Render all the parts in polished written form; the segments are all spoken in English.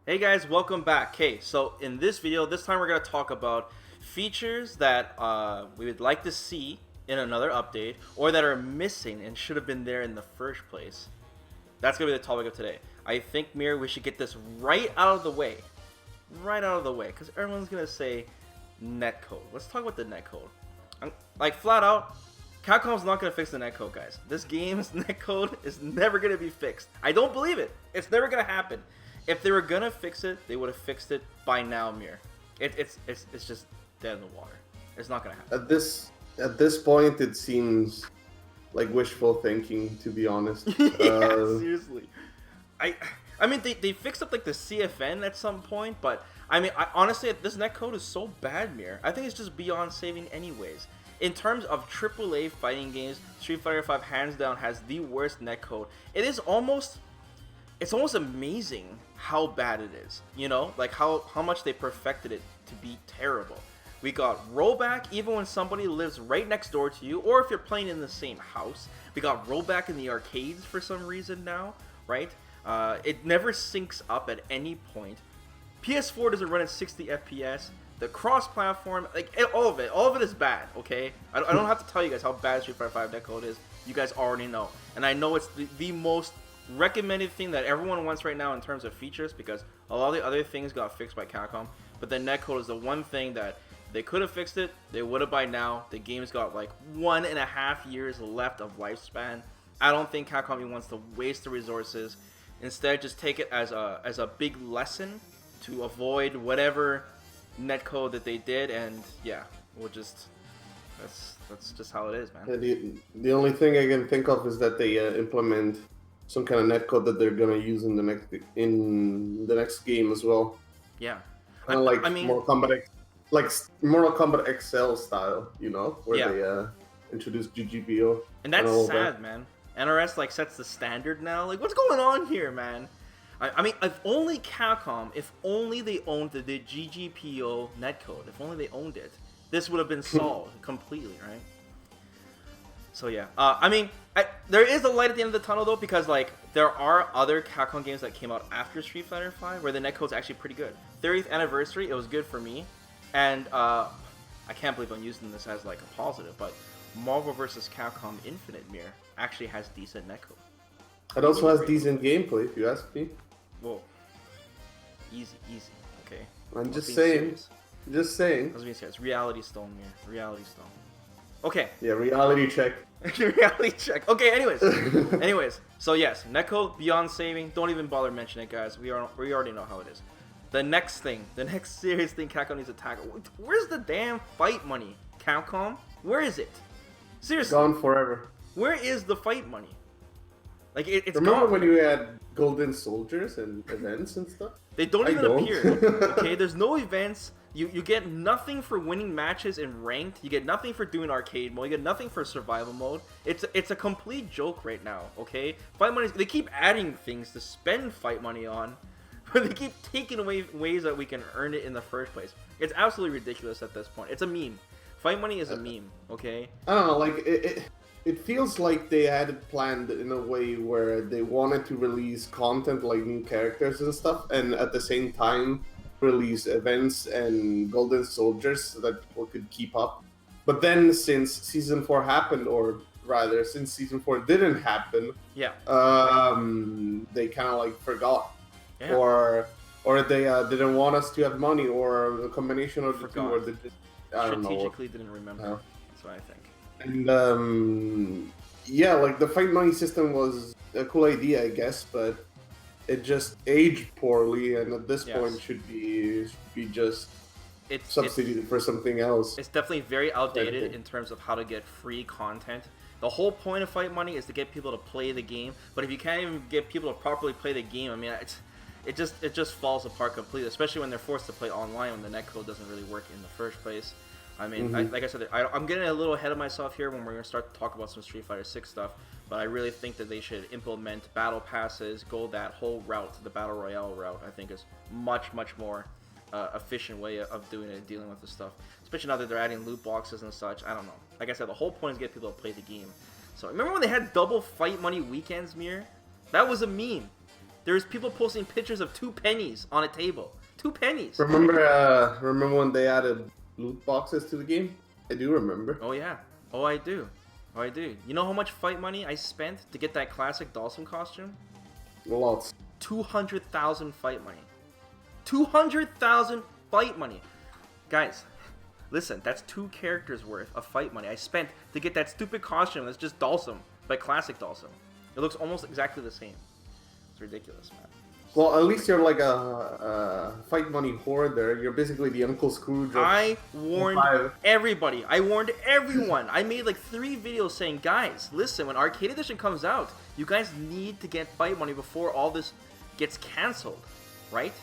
Hey guys, welcome back. Okay, so in this video, this time we're going to talk about features that we would like to see in another update or that are missing and should have been there in the first place. That's going to be the topic of today. I think, Mir, we should get this right out of the way. Right out of the way, because everyone's going to say netcode. Let's talk about the netcode. Like, flat out, Capcom's not going to fix the netcode, guys. This game's netcode is never going to be fixed. I don't believe it. It's never going to happen. If they were gonna fix it, they would have fixed it by now, Mir. It's just dead in the water. It's not gonna happen. At this point, it seems like wishful thinking, to be honest. Yeah, seriously. I mean they fixed up like the CFN at some point, but I mean honestly this netcode is so bad, Mir. I think it's just beyond saving anyways. In terms of AAA fighting games, Street Fighter V hands down has the worst netcode. It's almost amazing how bad it is, you know, like how much they perfected it to be terrible. We got rollback even when somebody lives right next door to you, or if you're playing in the same house. We got rollback in the arcades for some reason now, right? It never syncs up at any point. PS4 doesn't run at 60 FPS. The cross-platform, like all of it is bad. Okay, I don't have to tell you guys how bad Street Fighter V netcode is. You guys already know, and I know it's the most recommended thing that everyone wants right now in terms of features, because a lot of the other things got fixed by Capcom, but the netcode is the one thing that they could have fixed it. They would have by now. The game's got like 1.5 years left of lifespan. I don't think Capcom even wants to waste the resources. Instead, just take it as a big lesson to avoid whatever netcode that they did, and yeah, we'll just that's just how it is, man. The only thing I can think of is that they implement some kind of netcode that they're gonna use in the next game as well. Yeah, Kind of like I mean, Mortal Kombat, like Mortal Kombat XL style, you know, where yeah. they introduce GGPO. And that's all sad, that. man. NRS like sets the standard now. Like, what's going on here, man? I mean, if only Capcom, if only they owned the GGPO netcode, if only they owned it, this would have been solved completely, right? So yeah, I mean, there is a light at the end of the tunnel though, because like there are other Capcom games that came out after Street Fighter V where the netcode's actually pretty good. 30th anniversary, it was good for me, and I can't believe I'm using this as like a positive, but Marvel vs. Capcom Infinite Mirror actually has decent netcode. It also has decent gameplay, if you ask me. Whoa, easy, okay. I'm just saying. Serious. Just saying. I was being serious. Reality Stone, Mirror. Reality Stone. Okay. Yeah, reality check. Reality check. Okay, anyways. So yes, netcode beyond saving. Don't even bother mentioning it, guys. We already know how it is. The next serious thing Capcom needs to tackle. Where's the damn fight money, Capcom? Where is it? Seriously. Gone forever. Where is the fight money? Like it's Remember gone. when you had Golden Soldiers and events and stuff? They don't I even don't. appear. Okay, there's no events. You get nothing for winning matches in ranked. You get nothing for doing arcade mode. You get nothing for survival mode. It's a complete joke right now. Okay, fight money. They keep adding things to spend fight money on, but they keep taking away ways that we can earn it in the first place. It's absolutely ridiculous at this point. It's a meme. Fight money is a meme. Okay. I don't know. Like it feels like they had it planned in a way where they wanted to release content like new characters and stuff, and at the same time release events and Golden Soldiers so that people could keep up. But then since Season 4 happened, or rather since Season 4 didn't happen, Yeah. they kind of like forgot. Yeah. Or they didn't want us to have money, or a combination of the two, Forgot. or they just, I don't know. Strategically didn't remember. Yeah. That's what I think. And yeah, like the fight money system was a cool idea, I guess, but it just aged poorly, and at this Yes. point should be just It's substituted for something else. It's definitely very outdated Anything. in terms of how to get free content. The whole point of fight money is to get people to play the game, but if you can't even get people to properly play the game, I mean, it just falls apart completely, especially when they're forced to play online when the netcode doesn't really work in the first place. I mean, like I said, I'm getting a little ahead of myself here when we're going to start to talk about some Street Fighter 6 stuff, but I really think that they should implement battle passes, go that whole route, the Battle Royale route. I think is much more efficient way of doing it, dealing with this stuff. Especially now that they're adding loot boxes and such. I don't know. Like I said, the whole point is to get people to play the game. So remember when they had double fight money weekends, Mir? That was a meme. There's people posting pictures of 2 pennies on a table. 2 pennies. Remember when they added loot boxes to the game? I do remember. Oh yeah. Oh, I do. Oh, I do. You know how much fight money I spent to get that classic Dawson costume? Lots. 200,000 fight money. 200,000 fight money. Guys, listen, that's 2 characters worth of fight money I spent to get that stupid costume that's just Dawson, but classic Dawson. It looks almost exactly the same. It's ridiculous, man. Well, at least you're like a fight money hoarder. You're basically the Uncle Scrooge. I warned everybody. I warned everyone. I made like 3 videos saying, guys, listen, when Arcade Edition comes out, you guys need to get fight money before all this gets canceled, right?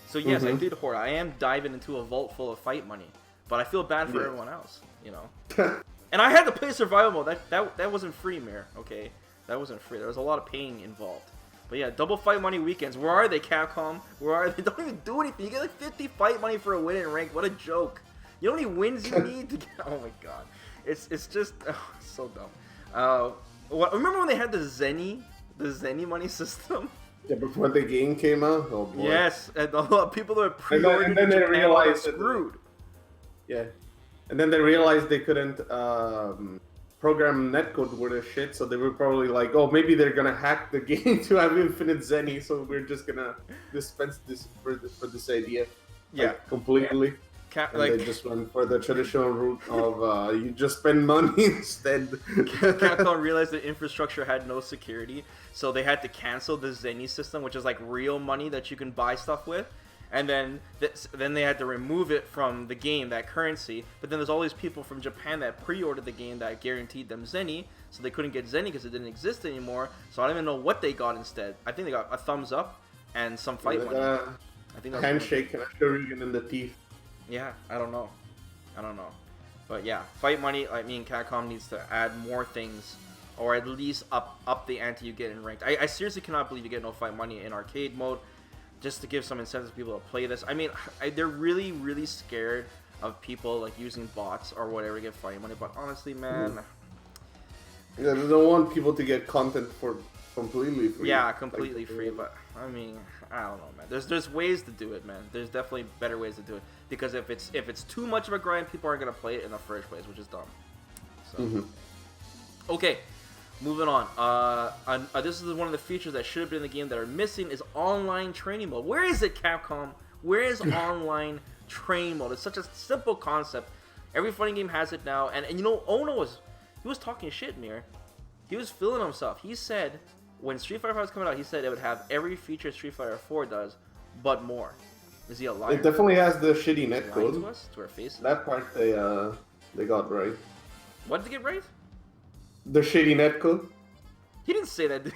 So yes, I did hoard. I am diving into a vault full of fight money, but I feel bad for everyone else, you know. And I had to play survival mode. That wasn't free, Mir. Okay, that wasn't free. There was a lot of paying involved. But yeah, double fight money weekends. Where are they, Capcom? Where are they? Don't even do anything. You get like 50 fight money for a win in rank. What a joke. You know how many wins you need to get? Oh my god. It's just it's so dumb. Remember when they had the Zenny money system? Yeah, before the game came out? Oh boy. Yes, and a lot of people that were pre-ordered and then they realized screwed. Yeah. And then they realized they couldn't program netcode with a shit, so they were probably like, oh, maybe they're gonna hack the game to have infinite Zenny, so we're just gonna dispense this for this idea. Yeah. Like, completely. They just went for the traditional route of you just spend money instead. Capcom realized the infrastructure had no security, so they had to cancel the Zenny system, which is like real money that you can buy stuff with. And then they had to remove it from the game, that currency. But then there's all these people from Japan that pre-ordered the game that guaranteed them Zenny, so they couldn't get Zenny because it didn't exist anymore. So I don't even know what they got instead. I think they got a thumbs up and some fight money. I think a handshake and a shuriken in the teeth. Yeah, I don't know. But yeah, fight money. I mean, Capcom needs to add more things, or at least up the ante you get in ranked. I seriously cannot believe you get no fight money in arcade mode. Just to give some incentives to people to play this. I mean, they're really, really scared of people like using bots or whatever to get fight money. But honestly, man, yeah, they don't want people to get content for completely free. Yeah, completely free. But I mean, I don't know, man. There's ways to do it, man. There's definitely better ways to do it. Because if it's too much of a grind, people aren't gonna play it in the first place, which is dumb. So, okay. Moving on. This is one of the features that should have been in the game that are missing is online training mode. Where is it, Capcom? Where is online training mode? It's such a simple concept. Every fighting game has it now. And you know, Ono was talking shit, Mir. He was feeling himself. He said when Street Fighter 5 was coming out, he said it would have every feature Street Fighter 4 does, but more. Is he a liar? It definitely has the shitty netcode. To us, to our faces. That part they got right. What did they get right? The shitty netcode. He didn't say that.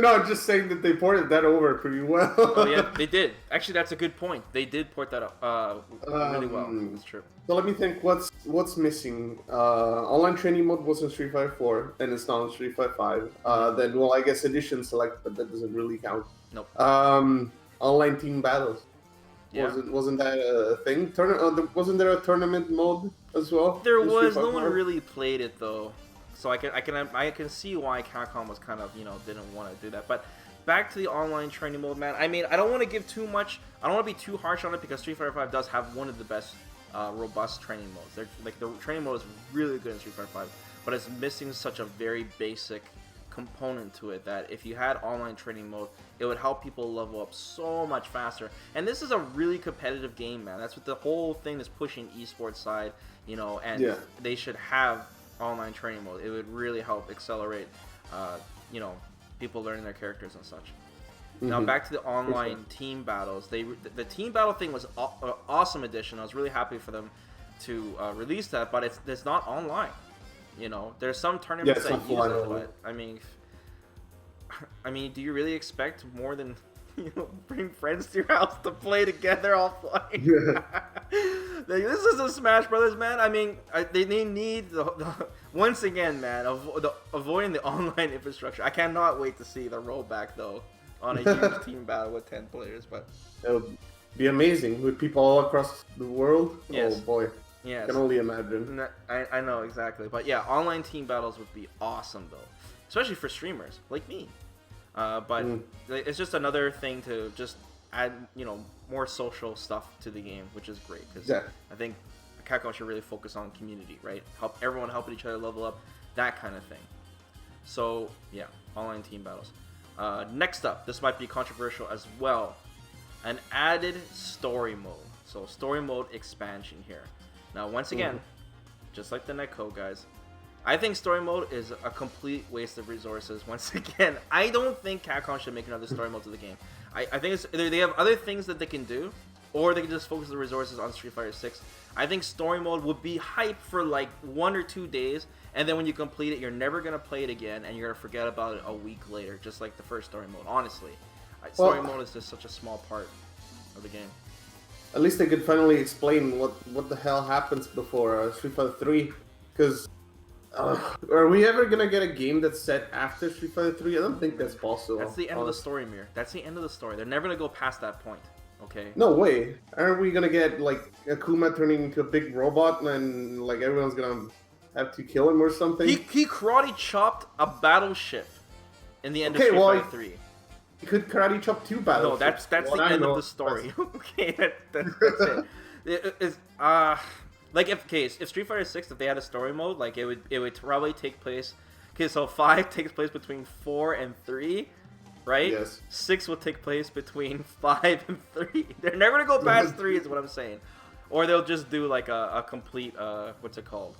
No, I'm just saying that they ported that over pretty well. Oh yeah, they did. Actually, that's a good point. They did port that up really well. That's true. So let me think. What's missing? Online training mode was in Street Fighter 4, and it's not in Street Fighter 5. Then, well, I guess edition select, but that doesn't really count. Nope. Online team battles. Yeah. Wasn't that a thing? Wasn't there a tournament mode as well? There was. No one really played it though. So I can see why Capcom was kind of, didn't want to do that. But back to the online training mode, man. I mean, I don't want to give too much. I don't want to be too harsh on it because Street Fighter 5 does have one of the best robust training modes. The training mode is really good in Street Fighter 5, but it's missing such a very basic component to it that if you had online training mode, it would help people level up so much faster. And this is a really competitive game, man. That's what the whole thing is pushing esports side, and they should have online training mode. It would really help accelerate people learning their characters and such. Now back to the online team battles. The team battle thing was an awesome addition. I was really happy for them to release that, but it's not online. There's some tournaments that use it, but I mean, do you really expect more than bring friends to your house to play together offline? This is a Smash Brothers, man. I mean, they need once again, man, avoiding the online infrastructure. I cannot wait to see the rollback though on a huge team battle with 10 players. But it would be amazing with people all across the world. Yes. Oh boy. Yes. I can only imagine. I know exactly, but yeah, online team battles would be awesome though, especially for streamers like me. But it's just another thing to just add, more social stuff to the game, which is great because I think Capcom should really focus on community, right? Help everyone helping each other level up, that kind of thing. So yeah, online team battles. Next up, this might be controversial as well. An added story mode. So story mode expansion here. Now once again, just like the netcode guys, I think story mode is a complete waste of resources. Once again, I don't think Capcom should make another story mode to the game. I think it's either they have other things that they can do, or they can just focus the resources on Street Fighter 6. I think story mode would be hype for like 1 or 2 days, and then when you complete it, you're never going to play it again, and you're going to forget about it a week later, just like the first story mode, honestly. Story mode is just such a small part of the game. At least they could finally explain what the hell happens before Street Fighter 3, because are we ever gonna get a game that's set after Street Fighter 3? I don't think that's possible. That's the end of the story, Mir. That's the end of the story. They're never gonna go past that point. Okay. No way. Aren't we gonna get like Akuma turning into a big robot and like everyone's gonna have to kill him or something? He karate chopped a battleship in the end of Street Fighter 3. He could karate chop 2 battleships. No, that's the end of the story. Okay, that's it. Like if Street Fighter 6, if they had a story mode, like it would probably take place. Okay, so 5 takes place between 4 and 3, right? Yes. 6 will take place between 5 and 3. They're never gonna go past 3, is what I'm saying. Or they'll just do like a complete what's it called?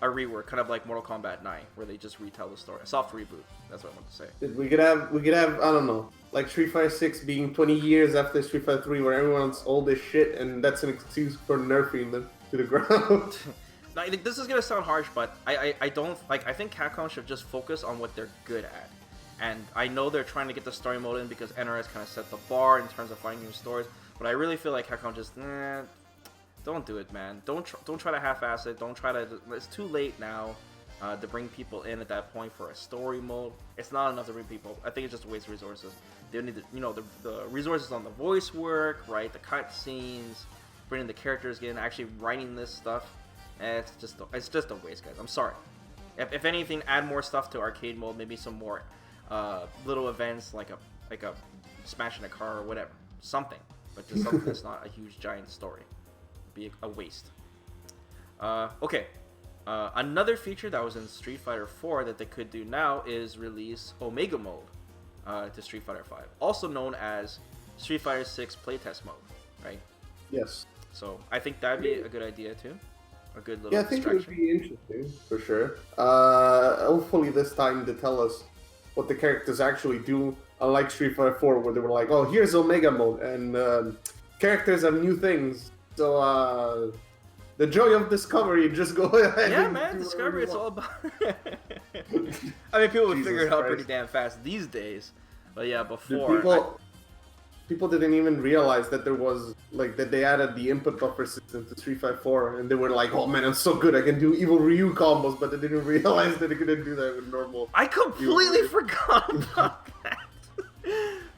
A rework, kind of like Mortal Kombat 9, where they just retell the story. A soft reboot. That's what I want to say. We could have I don't know, like Street Fighter 6 being 20 years after Street Fighter 3, where everyone's old as shit, and that's an excuse for nerfing them to the ground. Now, this is gonna sound harsh, but I don't like. I think Capcom should just focus on what they're good at. And I know they're trying to get the story mode in because NRS kind of set the bar in terms of finding new stories. But I really feel like Capcom just don't do it, man. Don't try to half-ass it. Don't try to. It's too late now to bring people in at that point for a story mode. It's not enough to bring people. I think it's just a waste of resources. They need the resources on the voice work, right? The cutscenes, bringing the characters in, actually writing this stuff. It's just a waste, guys. I'm sorry. If anything, add more stuff to arcade mode. Maybe some more little events like a smashing a car or whatever. Something, but just something that's not a huge giant story. Be a waste. Okay. Another feature that was in Street Fighter 4 that they could do now is release Omega Mode to Street Fighter 5, also known as Street Fighter 6 playtest mode, right? Yes. So I think that'd be a good idea too. A good little I think it would be interesting for sure. Hopefully this time they tell us what the characters actually do, unlike Street Fighter 4, where they were like, "Oh, here's Omega Mode, and characters have new things." So the joy of discovery, just go ahead. Yeah, man, discovery. It's all about. I mean, people would figure it out pretty damn fast these days, but yeah, before. People didn't even realize that there was that they added the input buffer system to Street Fighter 4, and they were like, "Oh man, I'm so good! I can do Evil Ryu combos," but they didn't realize that they couldn't do that with normal. I completely forgot about that.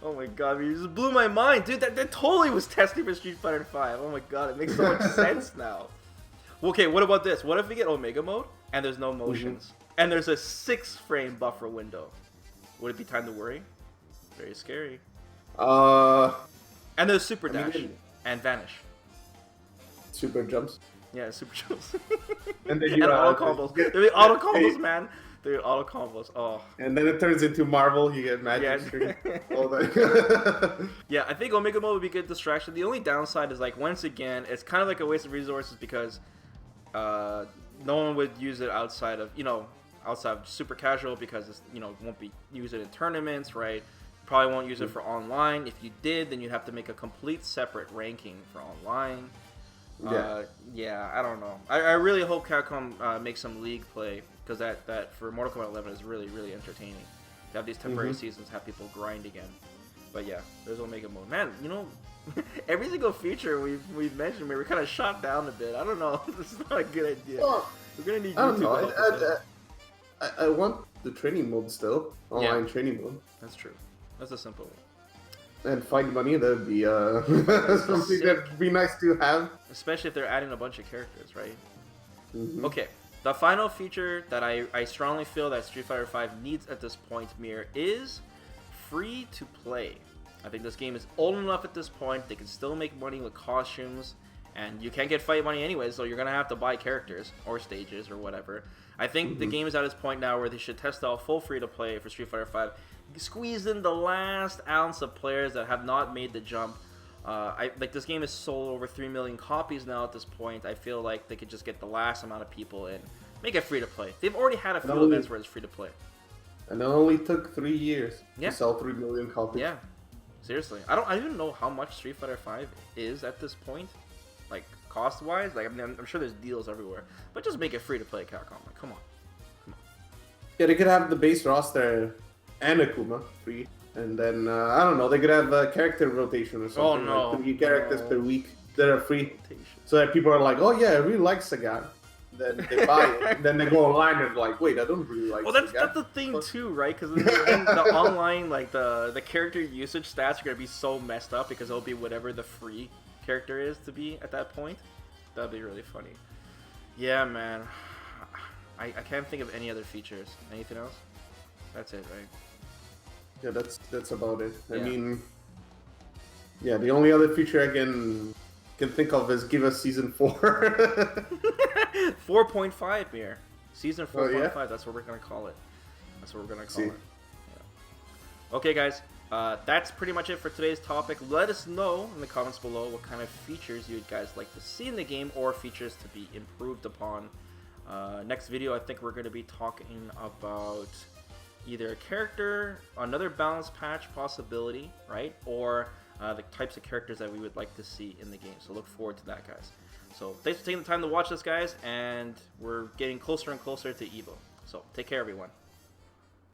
Oh my god, you just blew my mind, dude. That totally was testing for Street Fighter 5. Oh my god, it makes so much sense now. Okay, what about this? What if we get Omega Mode and there's no motions, and there's a 6-frame buffer window? Would it be time to worry? Very scary. And there's Super Dash and Vanish. Super jumps. Yeah, Super jumps. And then you auto combos. They're auto combos, man. They're auto combos. Oh. And then it turns into Marvel. You get magic string. All that. Yeah, I think Omega Mode would be a good distraction. The only downside is once again, it's kind of like a waste of resources because no one would use it outside of super casual because it's won't be used in tournaments, right? Probably won't use it for online. If you did, then you'd have to make a complete separate ranking for online. Yeah, I don't know. I really hope Capcom makes some league play because that for Mortal Kombat 11 is really, really entertaining. To have these temporary seasons, have people grind again. But yeah, there's Omega Mode. Man, every single feature we've mentioned, we're kind of shot down a bit. I don't know. This is not a good idea. Well, we're gonna need I don't YouTube know. I want the training mode still. Online training mode. That's true. That's a simple one. And find money, that'd be something that'd be nice to have. Especially if they're adding a bunch of characters, right? Okay. The final feature that I strongly feel that Street Fighter V needs at this point, Mir, is free to play. I think this game is old enough at this point. They can still make money with costumes, and you can't get fight money anyway, so you're gonna have to buy characters or stages or whatever. I think the game is at its point now where they should test out full free to play for Street Fighter V. Squeeze in the last ounce of players that have not made the jump. Like this game is sold over 3 million copies now at this point. I feel like they could just get the last amount of people in, make it free to play. They've already had a few events where it's free to play. And it only took 3 years to sell 3 million copies. Yeah, seriously. I don't even know how much Street Fighter V is at this point, like cost wise. Like I'm sure there's deals everywhere, but just make it free to play, Capcom. Like, come on. Yeah, they could have the base roster and Akuma free. And then, I don't know, they could have a character rotation or something. Oh, no. Like 3 characters per week that are free. So that people are like, oh yeah, I really like Sagat. Then they buy it. Then they go online and they're like, wait, I don't really like Sagat. That's the thing too, right? Because in the online, like the character usage stats are going to be so messed up because it'll be whatever the free character is to be at that point. That'd be really funny. Yeah, man. I can't think of any other features. Anything else? That's it, right? Yeah, that's about it. I mean, yeah, the only other feature I can think of is give us season 4. 4.5 Mir. Season 4.5. Oh, yeah? That's what we're gonna call it. That's what we're gonna call it. Yeah. Okay, guys. That's pretty much it for today's topic. Let us know in the comments below what kind of features you guys like to see in the game or features to be improved upon. Next video, I think we're going to be talking about either a character, another balance patch possibility, right? Or the types of characters that we would like to see in the game. So look forward to that, guys. So thanks for taking the time to watch this, guys, and we're getting closer and closer to EVO. So take care, everyone.